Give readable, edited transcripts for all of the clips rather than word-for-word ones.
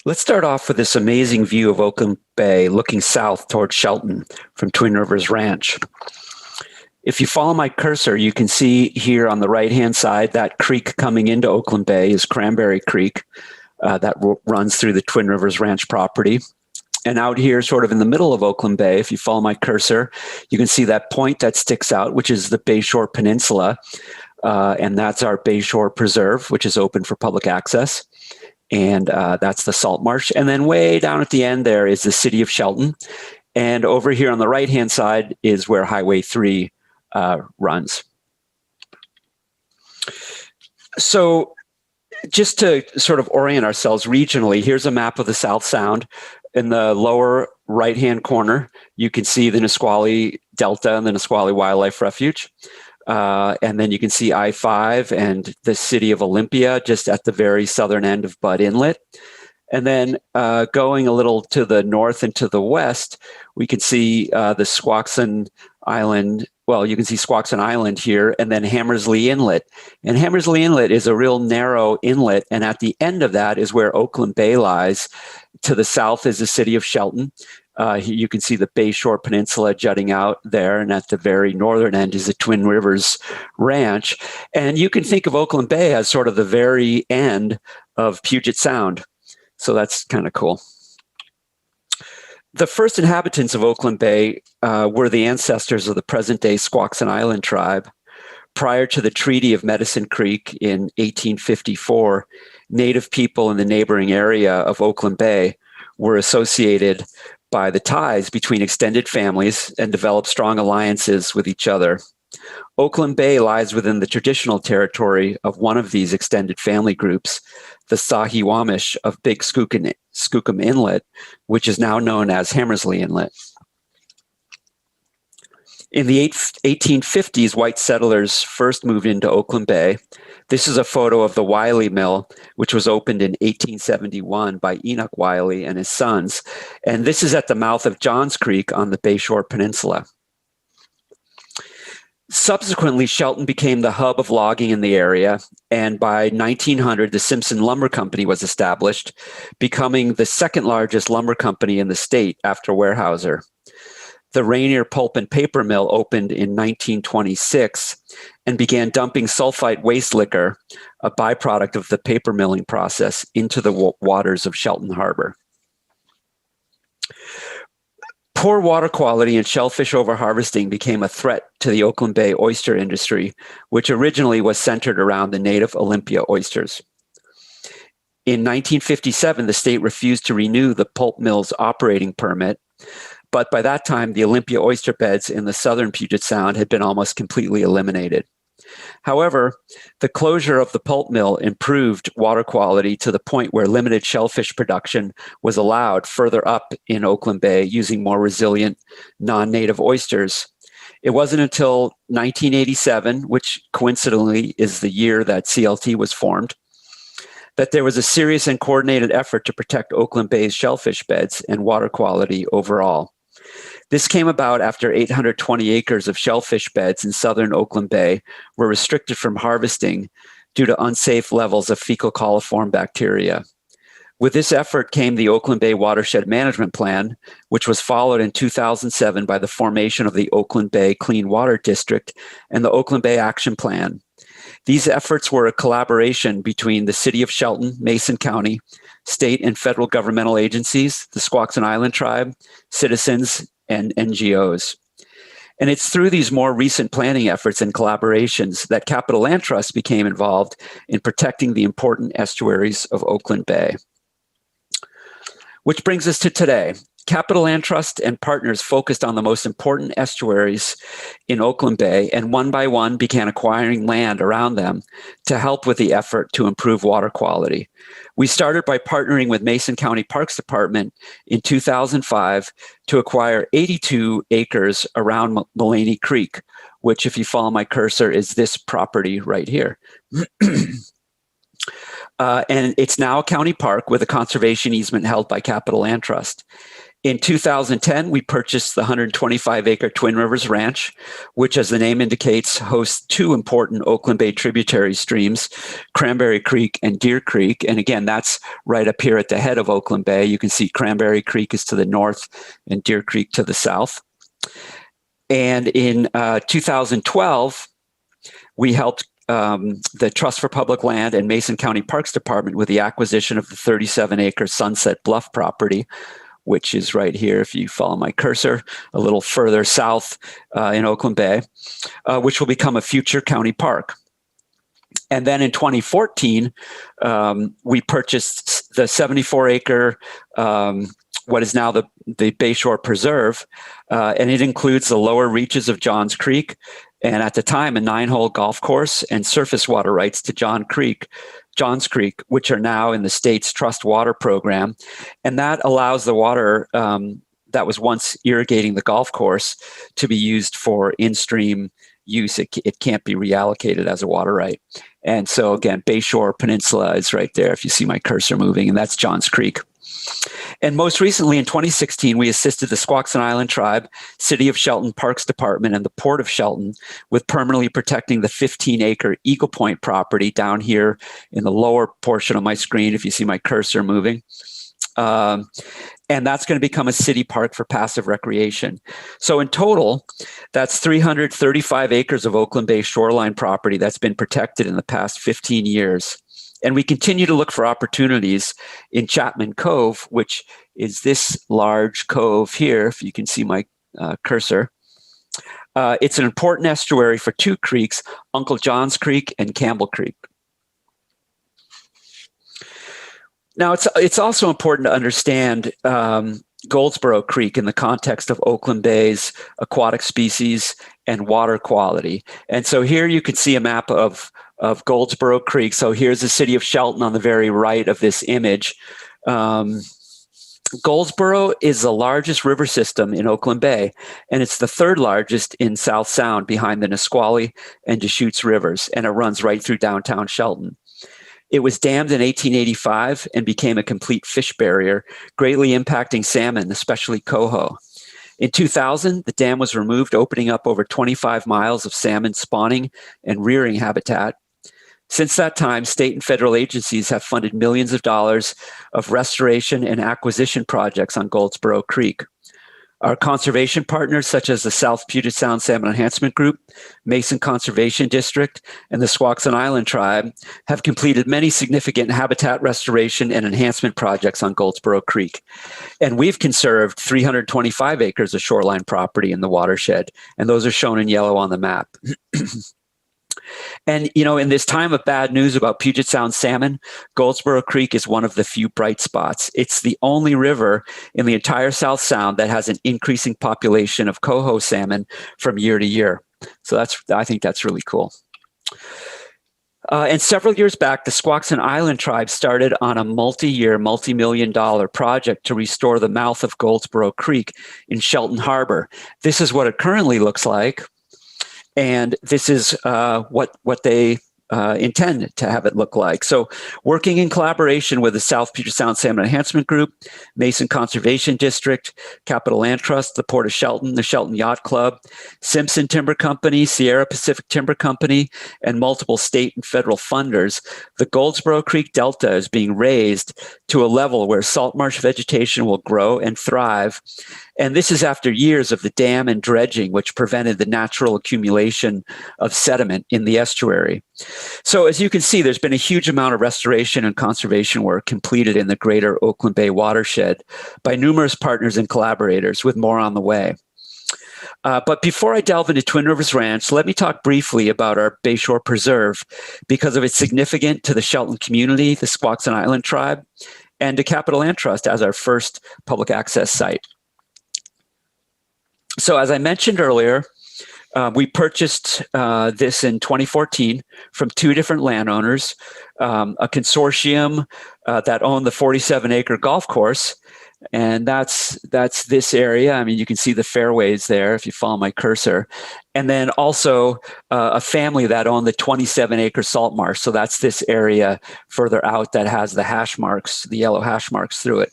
Let's start off with this amazing view of Oakland Bay looking south towards Shelton from Twin Rivers Ranch. If you follow my cursor, you can see here on the right-hand side that creek coming into Oakland Bay is Cranberry Creek that runs through the Twin Rivers Ranch property. And out here, sort of in the middle of Oakland Bay, if you follow my cursor, you can see that point that sticks out, which is the Bayshore Peninsula. And that's our Bayshore Preserve, which is open for public access. And that's the salt marsh. And then way down at the end there is the city of Shelton. And over here on the right-hand side is where Highway 3 runs. So just to sort of orient ourselves regionally, here's a map of the South Sound. In the lower right-hand corner, you can see the Nisqually Delta and the Nisqually Wildlife Refuge. And then you can see I-5 and the city of Olympia just at the very southern end of Budd Inlet. And then going a little to the north and to the west, we can see the Squaxin Island. Well, you can see Squaxin Island here, and then Hammersley Inlet. And Hammersley Inlet is a real narrow inlet, and at the end of that is where Oakland Bay lies. To the south is the city of Shelton. You can see the Bayshore Peninsula jutting out there, and at the very northern end is the Twin Rivers Ranch. And you can think of Oakland Bay as sort of the very end of Puget Sound. So that's kind of cool. The first inhabitants of Oakland Bay were the ancestors of the present-day Squaxin Island tribe. Prior to the Treaty of Medicine Creek in 1854, Native people in the neighboring area of Oakland Bay were associated by the ties between extended families and developed strong alliances with each other. Oakland Bay lies within the traditional territory of one of these extended family groups, the Sahiwamish of Big Skookum Inlet, which is now known as Hammersley Inlet. In the 1850s, white settlers first moved into Oakland Bay. This is a photo of the Wiley Mill, which was opened in 1871 by Enoch Wiley and his sons. And this is at the mouth of Johns Creek on the Bayshore Peninsula. Subsequently, Shelton became the hub of logging in the area, and by 1900, the Simpson Lumber Company was established, becoming the second largest lumber company in the state after Weyerhaeuser. The Rainier Pulp and Paper Mill opened in 1926 and began dumping sulfite waste liquor, a byproduct of the paper milling process, into the waters of Shelton Harbor. Poor water quality and shellfish overharvesting became a threat to the Oakland Bay oyster industry, which originally was centered around the native Olympia oysters. In 1957, the state refused to renew the pulp mill's operating permit, but by that time, the Olympia oyster beds in the southern Puget Sound had been almost completely eliminated. However, the closure of the pulp mill improved water quality to the point where limited shellfish production was allowed further up in Oakland Bay using more resilient non-native oysters. It wasn't until 1987, which coincidentally is the year that CLT was formed, that there was a serious and coordinated effort to protect Oakland Bay's shellfish beds and water quality overall. This came about after 820 acres of shellfish beds in southern Oakland Bay were restricted from harvesting due to unsafe levels of fecal coliform bacteria. With this effort came the Oakland Bay Watershed Management Plan, which was followed in 2007 by the formation of the Oakland Bay Clean Water District and the Oakland Bay Action Plan. These efforts were a collaboration between the City of Shelton, Mason County, state and federal governmental agencies, the Squaxin Island Tribe, citizens, and NGOs. And it's through these more recent planning efforts and collaborations that Capital Land Trust became involved in protecting the important estuaries of Oakland Bay. Which brings us to today. Capital Land Trust and partners focused on the most important estuaries in Oakland Bay, and one by one began acquiring land around them to help with the effort to improve water quality. We started by partnering with Mason County Parks Department in 2005 to acquire 82 acres around Mulaney Creek, which, if you follow my cursor, is this property right here. And it's now a county park with a conservation easement held by Capital Land Trust. In 2010, we purchased the 125-acre Twin Rivers Ranch, which, as the name indicates, hosts two important Oakland Bay tributary streams, Cranberry Creek and Deer Creek. And again, that's right up here at the head of Oakland Bay. You can see Cranberry Creek is to the north and Deer Creek to the south. And in 2012, we helped the Trust for Public Land and Mason County Parks Department with the acquisition of the 37-acre Sunset Bluff property, which is right here, if you follow my cursor, a little further south in Oakland Bay, which will become a future county park. And then in 2014, we purchased the 74-acre, what is now the Bayshore Preserve, and it includes the lower reaches of Johns Creek, and at the time, a 9-hole golf course and surface water rights to Johns Creek, which are now in the state's Trust Water program. And that allows the water that was once irrigating the golf course to be used for in-stream use. It can't be reallocated as a water right. And so again, Bayshore Peninsula is right there if you see my cursor moving, and that's Johns Creek. And most recently, in 2016, we assisted the Squaxin Island Tribe, City of Shelton Parks Department, and the Port of Shelton with permanently protecting the 15-acre Eagle Point property down here in the lower portion of my screen, if you see my cursor moving. And that's going to become a city park for passive recreation. So in total, that's 335 acres of Oakland Bay shoreline property that's been protected in the past 15 years. And we continue to look for opportunities in Chapman Cove, which is this large cove here, if you can see my cursor. It's an important estuary for two creeks, Uncle John's Creek and Campbell Creek. Now, it's also important to understand Goldsboro Creek in the context of Oakland Bay's aquatic species and water quality. And so here you can see a map of Goldsboro Creek. So here's the city of Shelton on the very right of this image. Goldsboro is the largest river system in Oakland Bay, and it's the third largest in South Sound behind the Nisqually and Deschutes rivers, and it runs right through downtown Shelton. It was dammed in 1885 and became a complete fish barrier, greatly impacting salmon, especially coho. In 2000, the dam was removed, opening up over 25 miles of salmon spawning and rearing habitat. Since that time, state and federal agencies have funded millions of dollars of restoration and acquisition projects on Goldsboro Creek. Our conservation partners, such as the South Puget Sound Salmon Enhancement Group, Mason Conservation District, and the Squaxin Island Tribe, have completed many significant habitat restoration and enhancement projects on Goldsboro Creek. And we've conserved 325 acres of shoreline property in the watershed, and those are shown in yellow on the map. And, you know, in this time of bad news about Puget Sound salmon, Goldsboro Creek is one of the few bright spots. It's the only river in the entire South Sound that has an increasing population of coho salmon from year to year. So I think that's really cool. And several years back, the Squaxin Island Tribe started on a multi-year, multi-million-dollar project to restore the mouth of Goldsboro Creek in Shelton Harbor. This is what it currently looks like. And this is what they intend to have it look like. So working in collaboration with the South Puget Sound Salmon Enhancement Group, Mason Conservation District, Capital Land Trust, the Port of Shelton, the Shelton Yacht Club, Simpson Timber Company, Sierra Pacific Timber Company, and multiple state and federal funders, the Goldsboro Creek Delta is being raised to a level where salt marsh vegetation will grow and thrive. And this is after years of the dam and dredging, which prevented the natural accumulation of sediment in the estuary. So as you can see, there's been a huge amount of restoration and conservation work completed in the greater Oakland Bay watershed by numerous partners and collaborators, with more on the way. But before I delve into Twin Rivers Ranch, let me talk briefly about our Bayshore Preserve because of its significance to the Shelton community, the Squaxin Island Tribe, and to Capital Land Trust as our first public access site. So as I mentioned earlier, we purchased this in 2014 from two different landowners, a consortium that owned the 47-acre golf course, And that's this area. I mean, you can see the fairways there if you follow my cursor. And then also a family that owned the 27-acre salt marsh. So that's this area further out that has the hash marks, the yellow hash marks through it.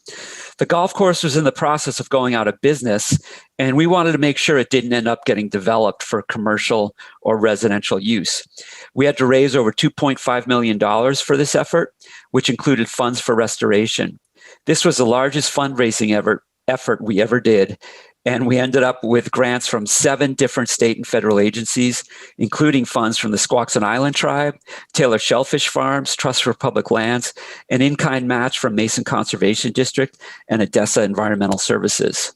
The golf course was in the process of going out of business, and we wanted to make sure it didn't end up getting developed for commercial or residential use. We had to raise over $2.5 million for this effort, which included funds for restoration. This was the largest fundraising effort we ever did, and we ended up with grants from 7 different state and federal agencies, including funds from the Squaxin Island Tribe, Taylor Shellfish Farms, Trust for Public Lands, an in-kind match from Mason Conservation District, and Odessa Environmental Services.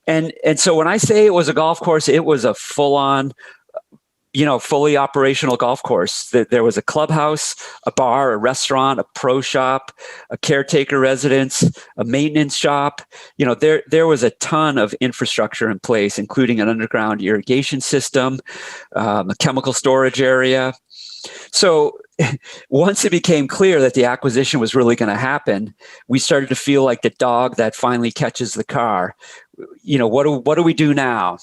And so when I say it was a golf course, it was a full-on, fully operational golf course. There was a clubhouse, a bar, a restaurant, a pro shop, a caretaker residence, a maintenance shop. There was a ton of infrastructure in place, including an underground irrigation system, a chemical storage area. So once it became clear that the acquisition was really going to happen, we started to feel like the dog that finally catches the car. What do we do now?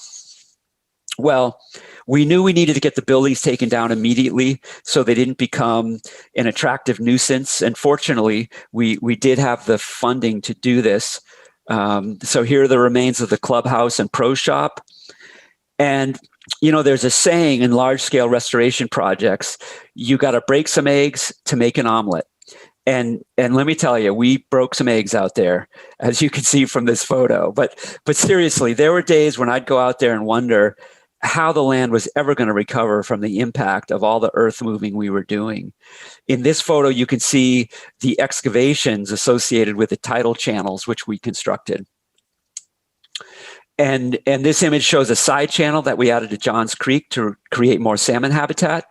Well, we knew we needed to get the buildings taken down immediately so they didn't become an attractive nuisance. And fortunately, we did have the funding to do this. So here are the remains of the clubhouse and pro shop. And, there's a saying in large-scale restoration projects, you got to break some eggs to make an omelet. And let me tell you, we broke some eggs out there, as you can see from this photo. But seriously, there were days when I'd go out there and wonder how the land was ever going to recover from the impact of all the earth moving we were doing. In this photo, you can see the excavations associated with the tidal channels, which we constructed. And this image shows a side channel that we added to Johns Creek to create more salmon habitat.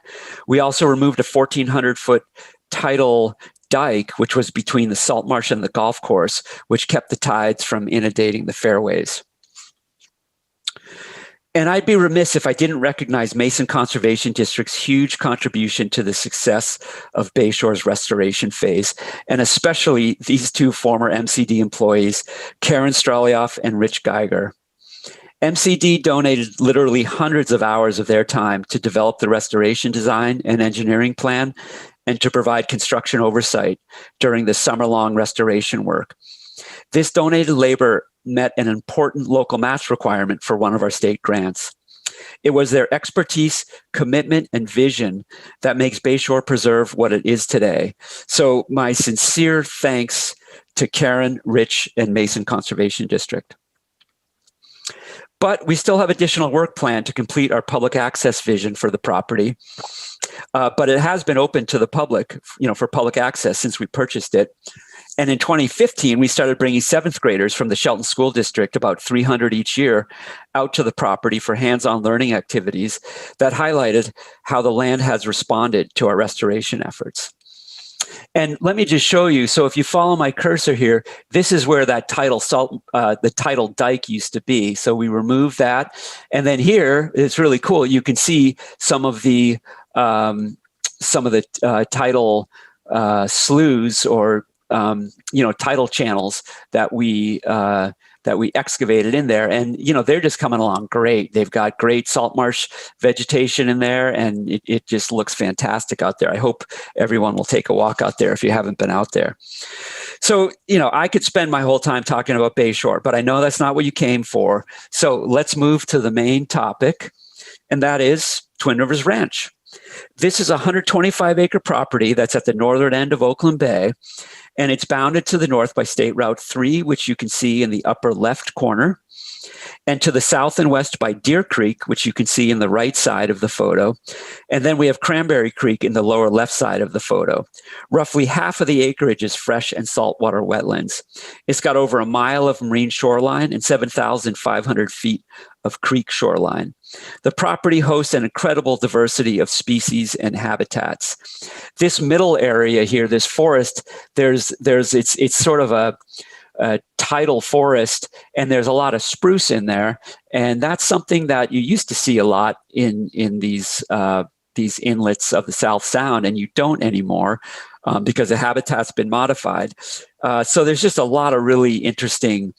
We also removed a 1,400-foot tidal dike, which was between the salt marsh and the golf course, which kept the tides from inundating the fairways. And I'd be remiss if I didn't recognize Mason Conservation District's huge contribution to the success of Bayshore's restoration phase, and especially these 2 former MCD employees, Karen Stralioff and Rich Geiger. MCD donated literally hundreds of hours of their time to develop the restoration design and engineering plan and to provide construction oversight during the summer-long restoration work. This donated labor met an important local match requirement for one of our state grants. It was their expertise, commitment, and vision that makes Bayshore Preserve what it is today. So my sincere thanks to Karen, Rich, and Mason Conservation District. But we still have additional work planned to complete our public access vision for the property. But it has been open to the public, for public access since we purchased it. And in 2015, we started bringing 7th graders from the Shelton School District, about 300 each year, out to the property for hands-on learning activities that highlighted how the land has responded to our restoration efforts. And let me just show you. So if you follow my cursor here, this is where that the tidal dike used to be. So we removed that. And then here, it's really cool. You can see some of the tidal sloughs or tidal channels that we excavated in there, and they're just coming along great. They've got great salt marsh vegetation in there, and it just looks fantastic out there. I hope everyone will take a walk out there if you haven't been out there. So I could spend my whole time talking about Bayshore, but I know that's not what you came for. So let's move to the main topic, and that is Twin Rivers Ranch. This is a 125-acre property that's at the northern end of Oakland Bay, and it's bounded to the north by State Route 3, which you can see in the upper left corner, and to the south and west by Deer Creek, which you can see in the right side of the photo. And then we have Cranberry Creek in the lower left side of the photo. Roughly half of the acreage is fresh and saltwater wetlands. It's got over a mile of marine shoreline and 7,500 feet of creek shoreline. The property hosts an incredible diversity of species and habitats. This middle area here, this forest, it's sort of a tidal forest, and there's a lot of spruce in there, and that's something that you used to see a lot in these inlets of the South Sound, and you don't anymore. because the habitat's been modified. So there's just a lot of really interesting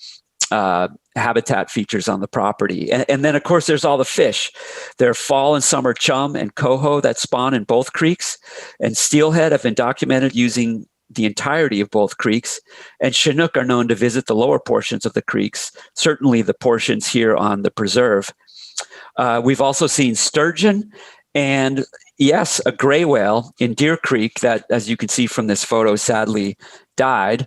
habitat features on the property. And then, of course, there's all the fish. There are fall and summer chum and coho that spawn in both creeks, and steelhead have been documented using the entirety of both creeks, and Chinook are known to visit the lower portions of the creeks, certainly the portions here on the preserve. We've also seen sturgeon and, yes, a gray whale in Deer Creek that, as you can see from this photo, sadly died.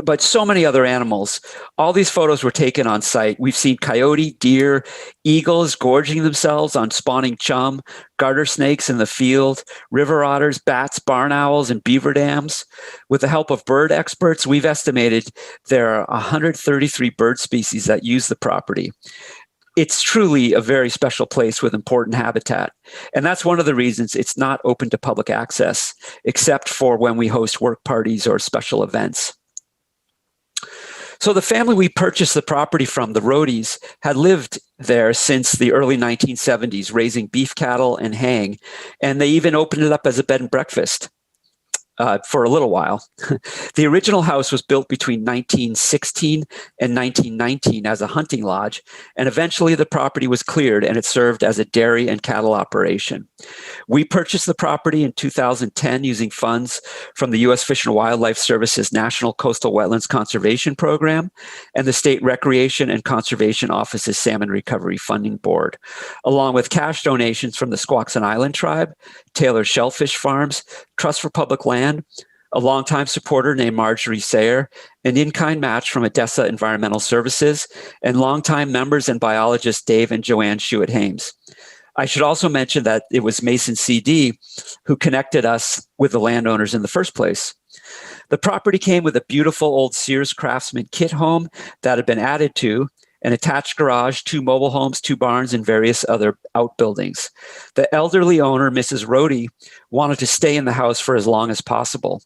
But so many other animals. All these photos were taken on site. We've seen coyote, deer, eagles gorging themselves on spawning chum, garter snakes in the field, river otters, bats, barn owls, and beaver dams. With the help of bird experts, we've estimated there are 133 bird species that use the property. It's truly a very special place with important habitat. And that's one of the reasons it's not open to public access, except for when we host work parties or special events. So the family we purchased the property from, the Rohdes, had lived there since the early 1970s, raising beef cattle and haying, and they even opened it up as a bed and breakfast for a little while. The original house was built between 1916 and 1919 as a hunting lodge, and eventually the property was cleared and it served as a dairy and cattle operation. We purchased the property in 2010 using funds from the U.S. Fish and Wildlife Service's National Coastal Wetlands Conservation Program and the State Recreation and Conservation Office's Salmon Recovery Funding Board, along with cash donations from the Squaxin Island Tribe, Taylor Shellfish Farms, Trust for Public Land, a longtime supporter named Marjorie Sayer, an in-kind match from Odessa Environmental Services, and longtime members and biologists Dave and Joanne Schuett-Hames. I should also mention that it was Mason CD who connected us with the landowners in the first place. The property came with a beautiful old Sears Craftsman kit home that had been added to, an attached garage, 2 mobile homes, 2 barns, and various other outbuildings. The elderly owner, Mrs. Rohde, wanted to stay in the house for as long as possible.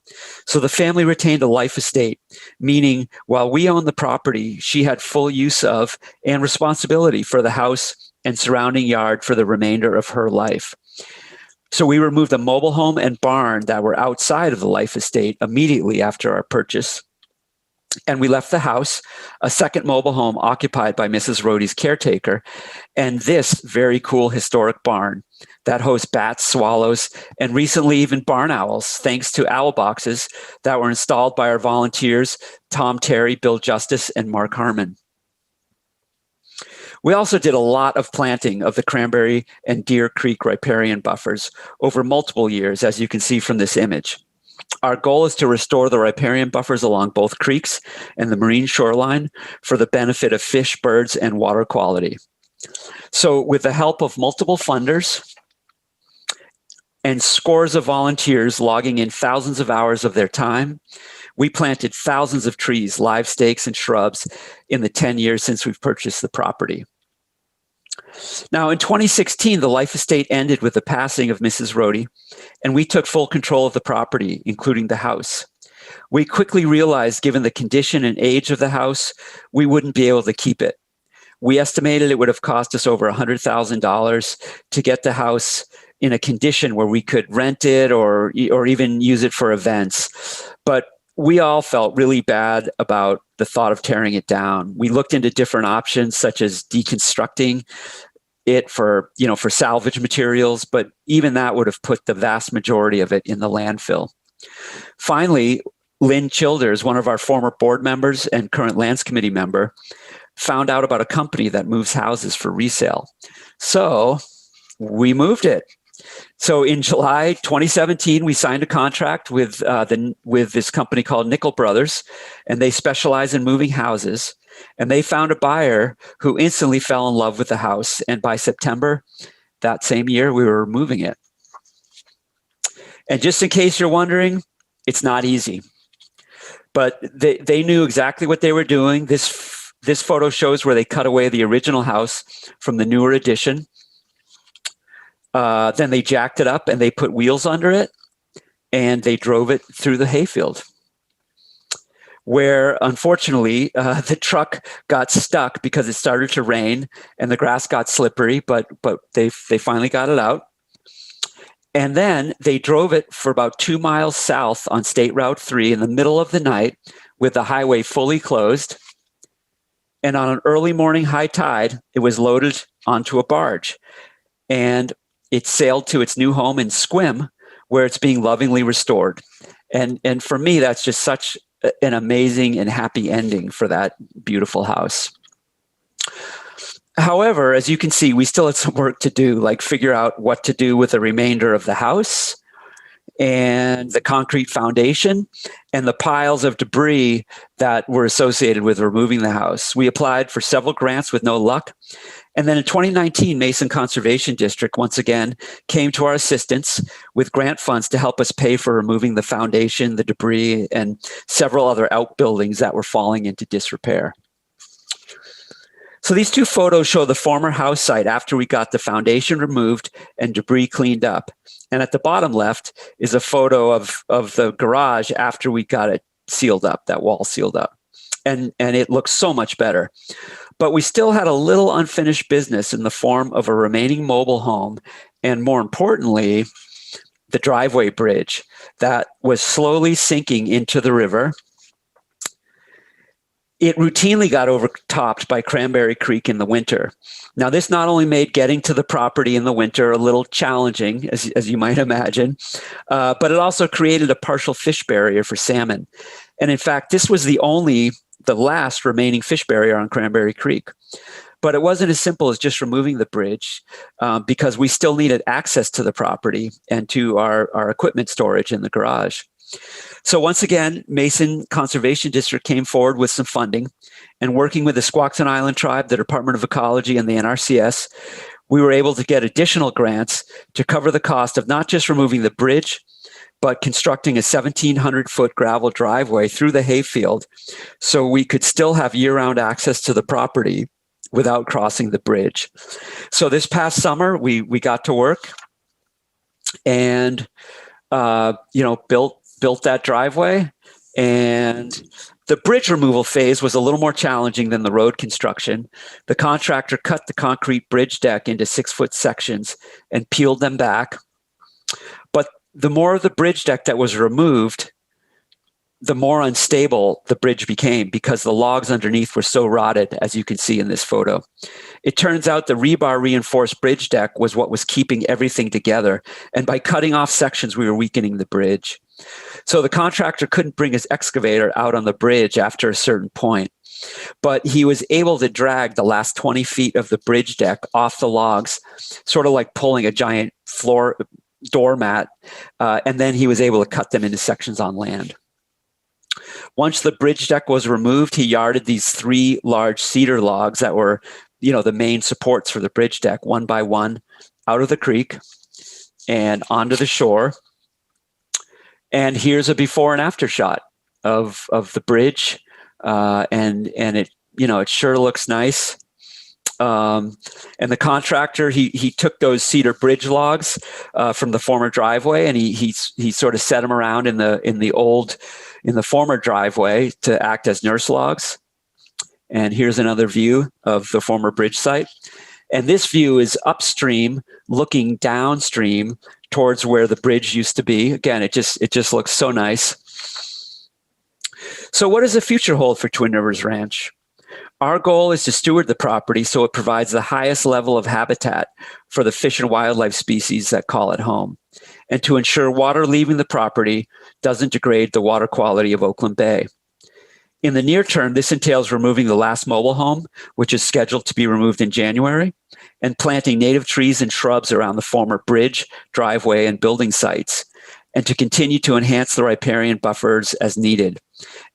So the family retained a life estate, meaning while we owned the property, she had full use of and responsibility for the house and surrounding yard for the remainder of her life. So we removed a mobile home and barn that were outside of the life estate immediately after our purchase. And we left the house, a second mobile home occupied by Mrs. Rohde's caretaker, and this very cool historic barn that hosts bats, swallows, and recently even barn owls, thanks to owl boxes that were installed by our volunteers, Tom Terry, Bill Justice, and Mark Harmon. We also did a lot of planting of the Cranberry and Deer Creek riparian buffers over multiple years, as you can see from this image. Our goal is to restore the riparian buffers along both creeks and the marine shoreline for the benefit of fish, birds, and water quality. So with the help of multiple funders and scores of volunteers logging in thousands of hours of their time, we planted thousands of trees, live stakes, and shrubs in the 10 years since we've purchased the property. Now, in 2016, the life estate ended with the passing of Mrs. Rohde, and we took full control of the property, including the house. We quickly realized, given the condition and age of the house, we wouldn't be able to keep it. We estimated it would have cost us over $100,000 to get the house in a condition where we could rent it or even use it for events. But we all felt really bad about the thought of tearing it down. We looked into different options, such as deconstructing it for salvage materials, but even that would have put the vast majority of it in the landfill. Finally, Lynn Childers, one of our former board members and current lands committee member, found out about a company that moves houses for resale. So we moved it. So in July 2017, we signed a contract with this company called Nickel Brothers, and they specialize in moving houses. And they found a buyer who instantly fell in love with the house. And by September that same year, we were moving it. And just in case you're wondering, it's not easy. But they knew exactly what they were doing. This photo shows where they cut away the original house from the newer addition. Then they jacked it up and they put wheels under it and they drove it through the hayfield, where unfortunately the truck got stuck because it started to rain and the grass got slippery, but they finally got it out. And then they drove it for about 2 miles south on State Route 3 in the middle of the night with the highway fully closed. And on an early morning high tide, it was loaded onto a barge. And it sailed to its new home in Sequim, where it's being lovingly restored. And for me, that's just such an amazing and happy ending for that beautiful house. However, as you can see, we still had some work to do, like figure out what to do with the remainder of the house and the concrete foundation and the piles of debris that were associated with removing the house. We applied for several grants with no luck. And then in 2019, Mason Conservation District once again came to our assistance with grant funds to help us pay for removing the foundation, the debris, and several other outbuildings that were falling into disrepair. So these two photos show the former house site after we got the foundation removed and debris cleaned up. And at the bottom left is a photo of the garage after we got it sealed up, that wall sealed up. And it looks so much better. But we still had a little unfinished business in the form of a remaining mobile home, and more importantly, the driveway bridge that was slowly sinking into the river. It routinely got overtopped by Cranberry Creek in the winter. Now, this not only made getting to the property in the winter a little challenging, as you might imagine, but it also created a partial fish barrier for salmon. And in fact, this was the last remaining fish barrier on Cranberry Creek. But it wasn't as simple as just removing the bridge because we still needed access to the property and to our equipment storage in the garage. So once again, Mason Conservation District came forward with some funding, and working with the Squaxin Island Tribe, the Department of Ecology, and the NRCS, we were able to get additional grants to cover the cost of not just removing the bridge, but constructing a 1,700-foot gravel driveway through the hayfield so we could still have year-round access to the property without crossing the bridge. So this past summer, we got to work and built that driveway. And the bridge removal phase was a little more challenging than the road construction. The contractor cut the concrete bridge deck into 6-foot sections and peeled them back. But the more of the bridge deck that was removed, the more unstable the bridge became because the logs underneath were so rotted, as you can see in this photo. It turns out the rebar reinforced bridge deck was what was keeping everything together. And by cutting off sections, we were weakening the bridge. So the contractor couldn't bring his excavator out on the bridge after a certain point, but he was able to drag the last 20 feet of the bridge deck off the logs, sort of like pulling a giant floor doormat, and then he was able to cut them into sections on land. Once the bridge deck was removed, he yarded these 3 large cedar logs that were, the main supports for the bridge deck, one by one, out of the creek and onto the shore. And here's a before and after shot of the bridge, and it it sure looks nice. And the contractor he took those cedar bridge logs from the former driveway, and he sort of set them around in the former driveway to act as nurse logs. And here's another view of the former bridge site. And this view is upstream, looking downstream towards where the bridge used to be. Again, it just looks so nice. So what does the future hold for Twin Rivers Ranch? Our goal is to steward the property so it provides the highest level of habitat for the fish and wildlife species that call it home, and to ensure water leaving the property doesn't degrade the water quality of Oakland Bay. In the near term, this entails removing the last mobile home, which is scheduled to be removed in January, and planting native trees and shrubs around the former bridge, driveway, and building sites, and to continue to enhance the riparian buffers as needed.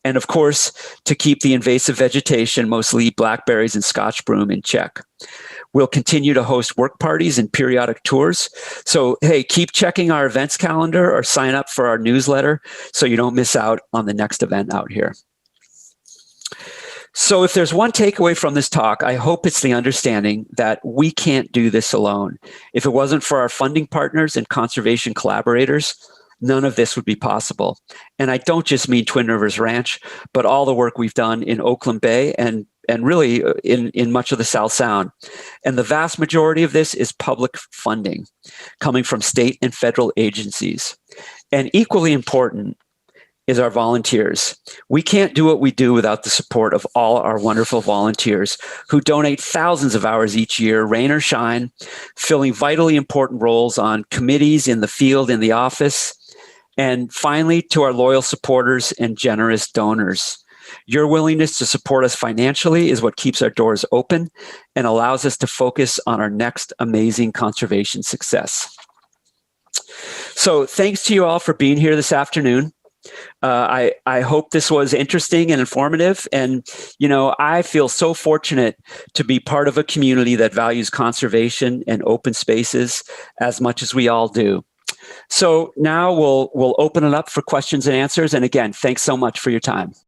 And of course, to keep the invasive vegetation, mostly blackberries and Scotch broom, in check. We'll continue to host work parties and periodic tours. So, hey, keep checking our events calendar or sign up for our newsletter so you don't miss out on the next event out here. So if there's one takeaway from this talk, I hope it's the understanding that we can't do this alone. If it wasn't for our funding partners and conservation collaborators, none of this would be possible. And I don't just mean Twin Rivers Ranch, but all the work we've done in Oakland Bay and really in much of the South Sound. And the vast majority of this is public funding coming from state and federal agencies. And equally important is our volunteers. We can't do what we do without the support of all our wonderful volunteers who donate thousands of hours each year, rain or shine, filling vitally important roles on committees, in the field, in the office. And finally, to our loyal supporters and generous donors. Your willingness to support us financially is what keeps our doors open and allows us to focus on our next amazing conservation success. So thanks to you all for being here this afternoon. I hope this was interesting and informative. And, you know, I feel so fortunate to be part of a community that values conservation and open spaces as much as we all do. So now we'll open it up for questions and answers. And again, thanks so much for your time.